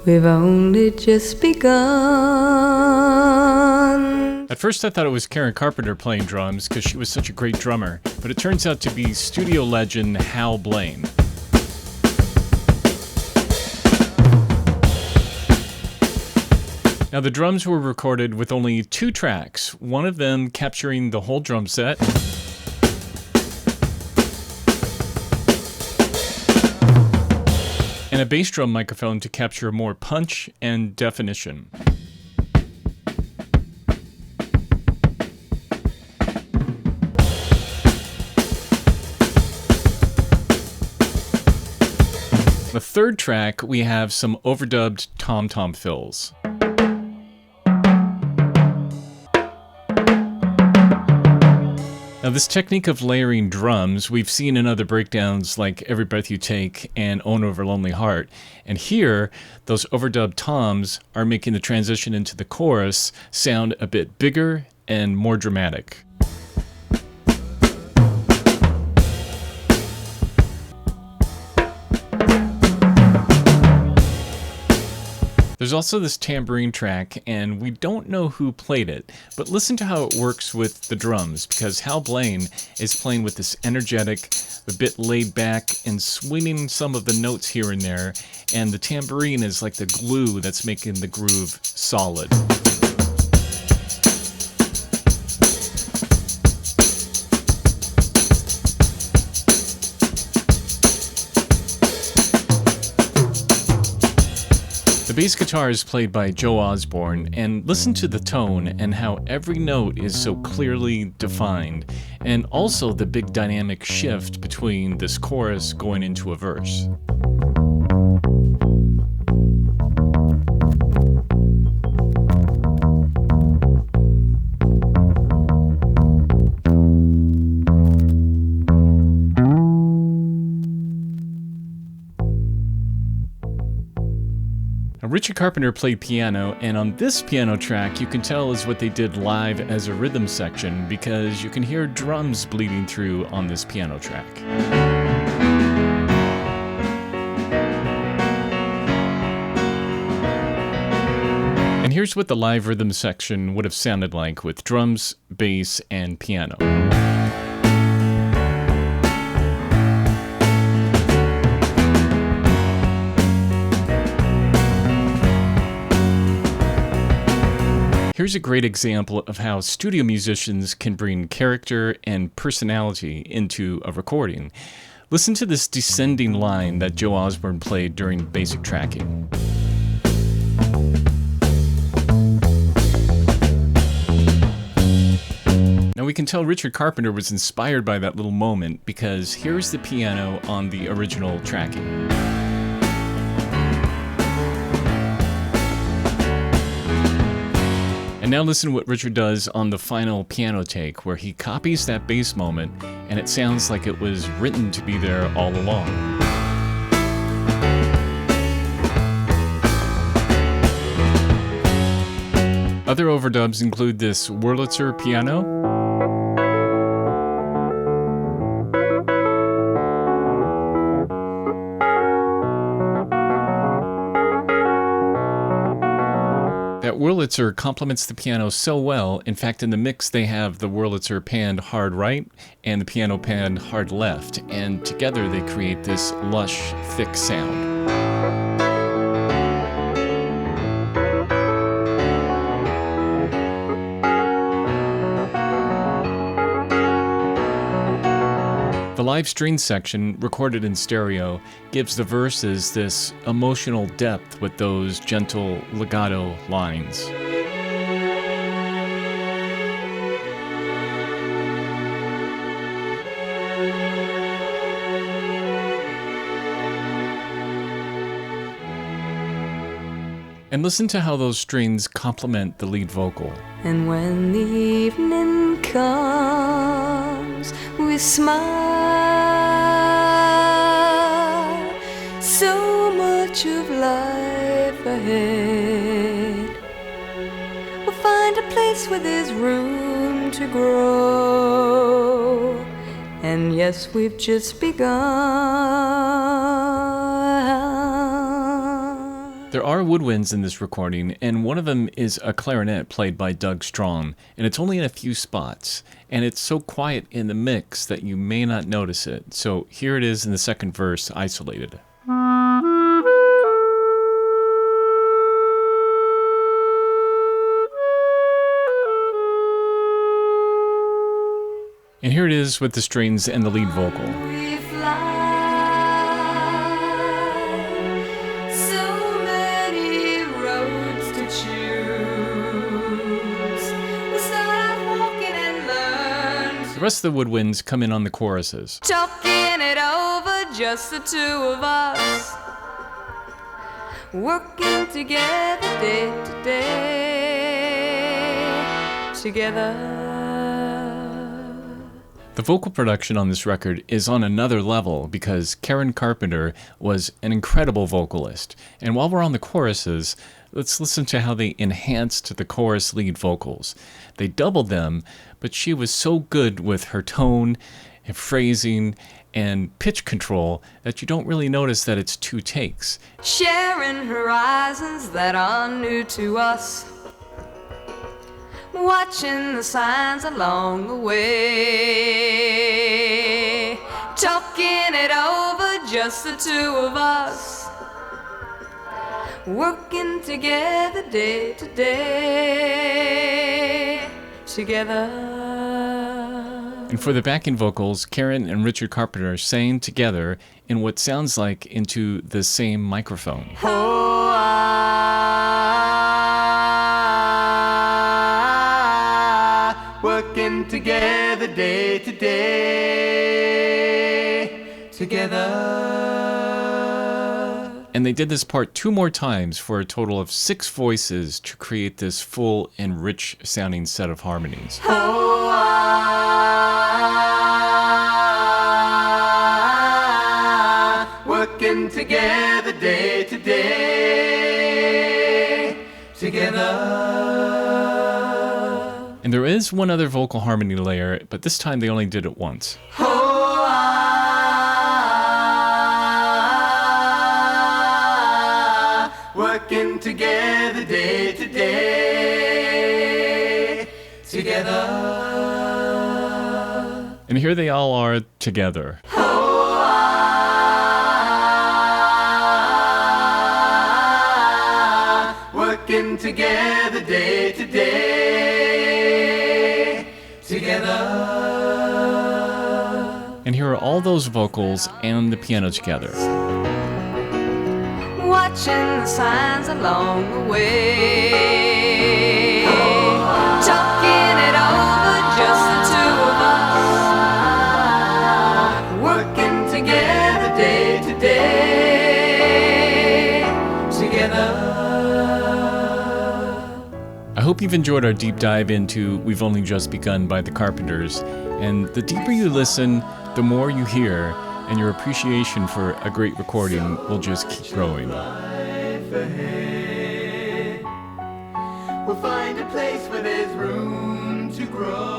we've only just begun. At first I thought it was Karen Carpenter playing drums because she was such a great drummer, but it turns out to be studio legend Hal Blaine. Now the drums were recorded with only 2 tracks, one of them capturing the whole drum set, and a bass drum microphone to capture more punch and definition. The third track, we have some overdubbed tom-tom fills. Now this technique of layering drums we've seen in other breakdowns like Every Breath You Take and Own Over Lonely Heart, and here those overdubbed toms are making the transition into the chorus sound a bit bigger and more dramatic. There's also this tambourine track, and we don't know who played it, but listen to how it works with the drums, because Hal Blaine is playing with this energetic, a bit laid back, and swinging some of the notes here and there, and the tambourine is like the glue that's making the groove solid. The bass guitar is played by Joe Osborn, and listen to the tone and how every note is so clearly defined, and also the big dynamic shift between this chorus going into a verse. Richard Carpenter played piano, and on this piano track you can tell is what they did live as a rhythm section because you can hear drums bleeding through on this piano track. And here's what the live rhythm section would have sounded like with drums, bass, and piano. Here's a great example of how studio musicians can bring character and personality into a recording. Listen to this descending line that Joe Osborn played during basic tracking. Now we can tell Richard Carpenter was inspired by that little moment because here's the piano on the original tracking. And now listen to what Richard does on the final piano take, where he copies that bass moment, and it sounds like it was written to be there all along. Other overdubs include this Wurlitzer piano, that Wurlitzer complements the piano so well. In fact, in the mix they have the Wurlitzer panned hard right and the piano panned hard left, and together they create this lush, thick sound. The live string section, recorded in stereo, gives the verses this emotional depth with those gentle legato lines. And listen to how those strings complement the lead vocal. And when the evening comes, we smile. So much of life ahead. We'll find a place where there's room to grow. And yes, we've just begun. There are woodwinds in this recording, and one of them is a clarinet played by Strawn, and it's only in a few spots, and it's so quiet in the mix that you may not notice it. So here it is in the second verse, isolated. And here it is with the strings and the lead vocal. We fly, so many roads to choose. We start walking and learn. The rest of the woodwinds come in on the choruses. Talking it over, just the two of us. Working together day to day. Together. The vocal production on this record is on another level because Karen Carpenter was an incredible vocalist. And while we're on the choruses, let's listen to how they enhanced the chorus lead vocals. They doubled them, but she was so good with her tone and phrasing and pitch control that you don't really notice that it's 2 takes. Sharing horizons that are new to us. Watching the signs along the way. Talking it over, just the two of us. Working together day to day. Together. And for the backing vocals, Karen and Richard Carpenter sang together in what sounds like into the same microphone. Working together day to day, together. And they did this part 2 more times for a total of 6 voices to create this full and rich sounding set of harmonies. Working together day to day, together. And there is one other vocal harmony layer, but this time they only did it once. Working together day to day, together. And here they all are together. Working together day to day, together. And here are all those vocals and the piano together. Watching the signs along the way. Talking it over, just the two of us. Working together day to day. Together. I hope you've enjoyed our deep dive into We've Only Just Begun by the Carpenters. And the deeper you listen, the more you hear, and your appreciation for a great recording will just keep growing. We'll find a place where there's room to grow.